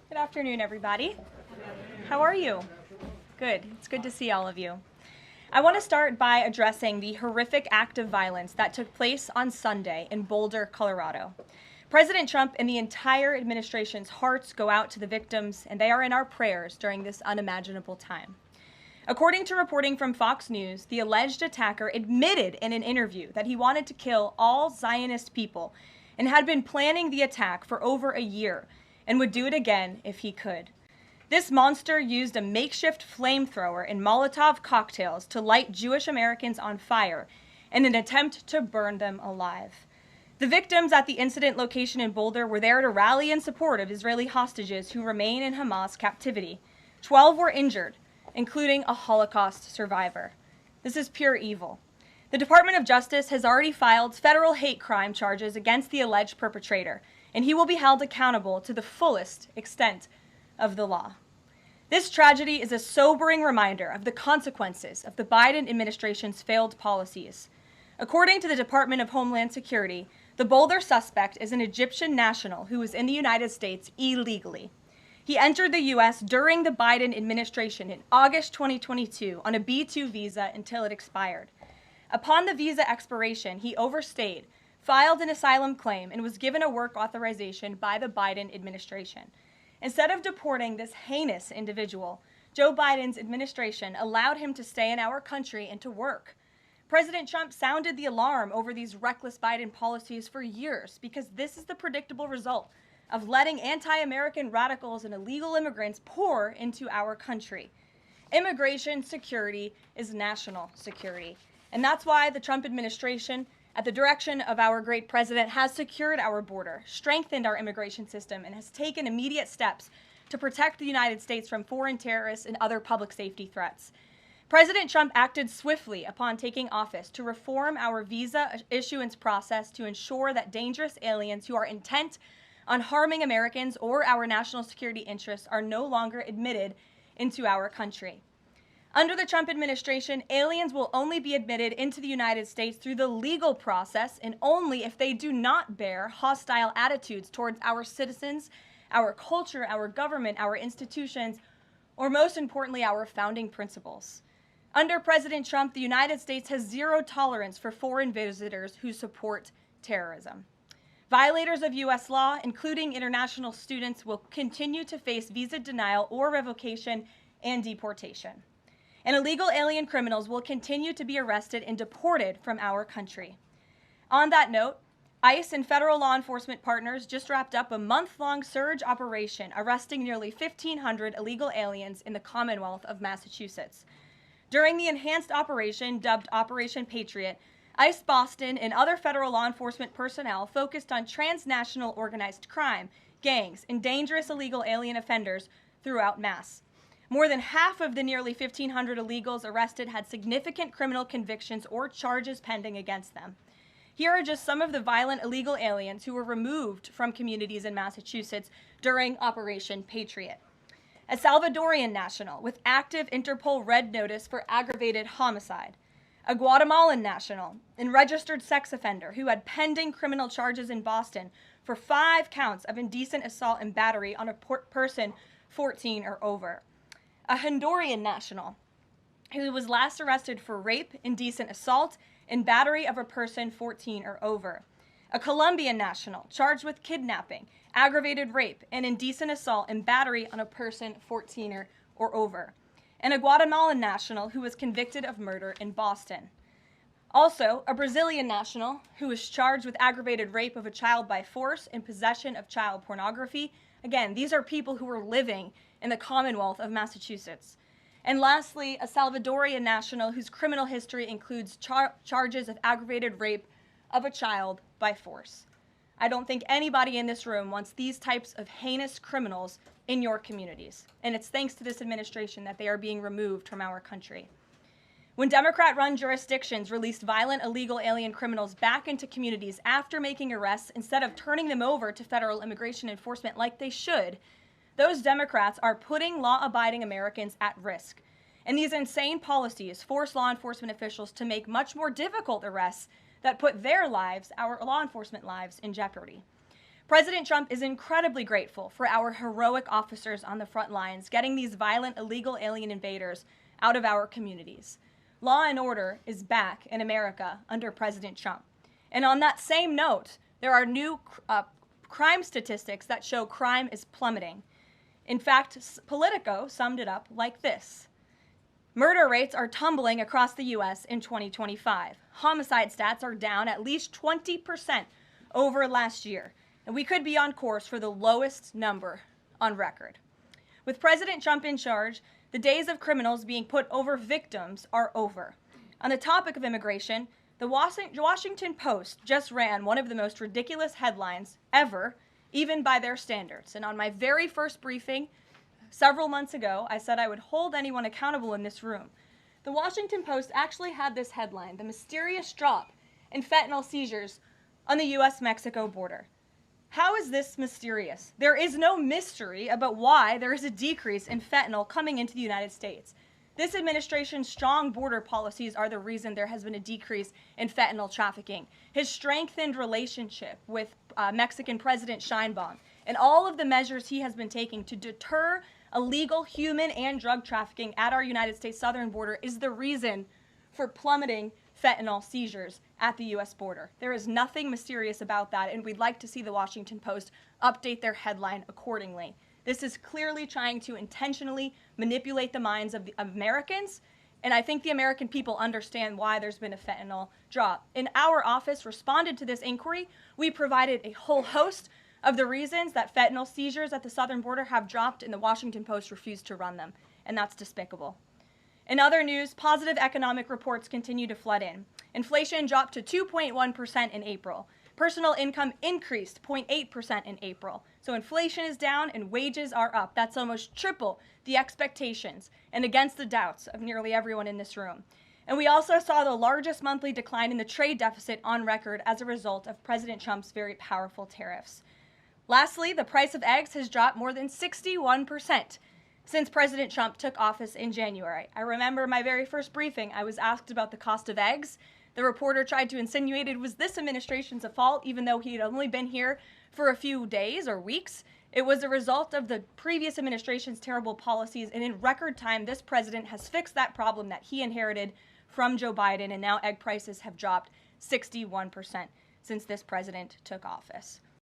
Good afternoon, everybody. How are you? Good. It's good to see all of you. I want to start by addressing the horrific act of violence that took place on Sunday in Boulder, Colorado. President Trump and the entire administration's hearts go out to the victims, and they are in our prayers during this unimaginable time. According to reporting from Fox News, the alleged attacker admitted in an interview that he wanted to kill all Zionist people and had been planning the attack for over a year and would do it again if he could. This monster used a makeshift flamethrower and Molotov cocktails to light Jewish Americans on fire in an attempt to burn them alive. The victims at the incident location in Boulder were there to rally in support of Israeli hostages who remain in Hamas captivity. 12 were injured, including a Holocaust survivor. This is pure evil. The Department of Justice has already filed federal hate crime charges against the alleged perpetrator, and he will be held accountable to the fullest extent of the law. This tragedy is a sobering reminder of the consequences of the Biden administration's failed policies. According to the Department of Homeland Security, the Boulder suspect is an Egyptian national who was in the United States illegally. He entered the U.S. during the Biden administration in August 2022 on a B-2 visa until it expired. Upon the visa expiration, he overstayed, filed an asylum claim, and was given a work authorization by the Biden administration. Instead of deporting this heinous individual, Joe Biden's administration allowed him to stay in our country and to work. President Trump sounded the alarm over these reckless Biden policies for years because this is the predictable result of letting anti-American radicals and illegal immigrants pour into our country. Immigration security is national security, and that's why the Trump administration, at the direction of our great president, has secured our border, strengthened our immigration system, and has taken immediate steps to protect the United States from foreign terrorists and other public safety threats. President Trump acted swiftly upon taking office to reform our visa issuance process to ensure that dangerous aliens who are intent on harming Americans or our national security interests are no longer admitted into our country. Under the Trump administration, aliens will only be admitted into the United States through the legal process and only if they do not bear hostile attitudes towards our citizens, our culture, our government, our institutions, or most importantly, our founding principles. Under President Trump, the United States has zero tolerance for foreign visitors who support terrorism. Violators of U.S. law, including international students, will continue to face visa denial or revocation and deportation. And illegal alien criminals will continue to be arrested and deported from our country. On that note, ICE and federal law enforcement partners just wrapped up a month-long surge operation arresting nearly 1,500 illegal aliens in the Commonwealth of Massachusetts. During the enhanced operation, dubbed Operation Patriot, ICE Boston and other federal law enforcement personnel focused on transnational organized crime, gangs, and dangerous illegal alien offenders throughout Mass. More than half of the nearly 1,500 illegals arrested had significant criminal convictions or charges pending against them. Here are just some of the violent illegal aliens who were removed from communities in Massachusetts during Operation Patriot. A Salvadorian national with active Interpol red notice for aggravated homicide. A Guatemalan national and registered sex offender who had pending criminal charges in Boston for 5 counts of indecent assault and battery on a person 14 or over. A Honduran national who was last arrested for rape, indecent assault, and battery of a person 14 or over. A Colombian national charged with kidnapping, aggravated rape, and indecent assault and battery on a person 14 or over. And a Guatemalan national who was convicted of murder in Boston. Also, a Brazilian national who was charged with aggravated rape of a child by force and possession of child pornography. Again, these are people who were living in the Commonwealth of Massachusetts. And lastly, a Salvadorian national whose criminal history includes charges of aggravated rape of a child by force. I don't think anybody in this room wants these types of heinous criminals in your communities. And it's thanks to this administration that they are being removed from our country. When Democrat-run jurisdictions released violent illegal alien criminals back into communities after making arrests instead of turning them over to federal immigration enforcement like they should, those Democrats are putting law-abiding Americans at risk. And these insane policies force law enforcement officials to make much more difficult arrests that put their lives, our law enforcement lives, in jeopardy. President Trump is incredibly grateful for our heroic officers on the front lines getting these violent illegal alien invaders out of our communities. Law and order is back in America under President Trump. And on that same note, there are new crime statistics that show crime is plummeting. In fact, Politico summed it up like this. Murder rates are tumbling across the U.S. in 2025. Homicide stats are down at least 20% over last year, and we could be on course for the lowest number on record. With President Trump in charge, the days of criminals being put over victims are over. On the topic of immigration, the Washington Post just ran one of the most ridiculous headlines ever, even by their standards. And on my very first briefing, several months ago, I said I would hold anyone accountable in this room. The Washington Post actually had this headline, "The Mysterious Drop in Fentanyl Seizures on the U.S.-Mexico Border." How is this mysterious? There is no mystery about why there is a decrease in fentanyl coming into the United States. This administration's strong border policies are the reason there has been a decrease in fentanyl trafficking. His strengthened relationship with Mexican President Sheinbaum and all of the measures he has been taking to deter illegal human and drug trafficking at our United States southern border is the reason for plummeting fentanyl seizures at the U.S. border. There is nothing mysterious about that, and we'd like to see the Washington Post update their headline accordingly. This is clearly trying to intentionally manipulate the minds of the Americans, and I think the American people understand why there's been a fentanyl drop. In our office responded to this inquiry. We provided a whole host of the reasons that fentanyl seizures at the southern border have dropped, and the Washington Post refused to run them, and that's despicable. In other news, positive economic reports continue to flood in. Inflation dropped to 2.1% in April. Personal income increased 0.8% in April. So inflation is down and wages are up. That's almost triple the expectations and against the doubts of nearly everyone in this room. And we also saw the largest monthly decline in the trade deficit on record as a result of President Trump's very powerful tariffs. Lastly, the price of eggs has dropped more than 61% since President Trump took office in January. I remember my very first briefing, I was asked about the cost of eggs. The reporter tried to insinuate it was this administration's fault, even though he had only been here for a few days or weeks. It was a result of the previous administration's terrible policies, and in record time, this president has fixed that problem that he inherited from Joe Biden, and now egg prices have dropped 61% since this president took office.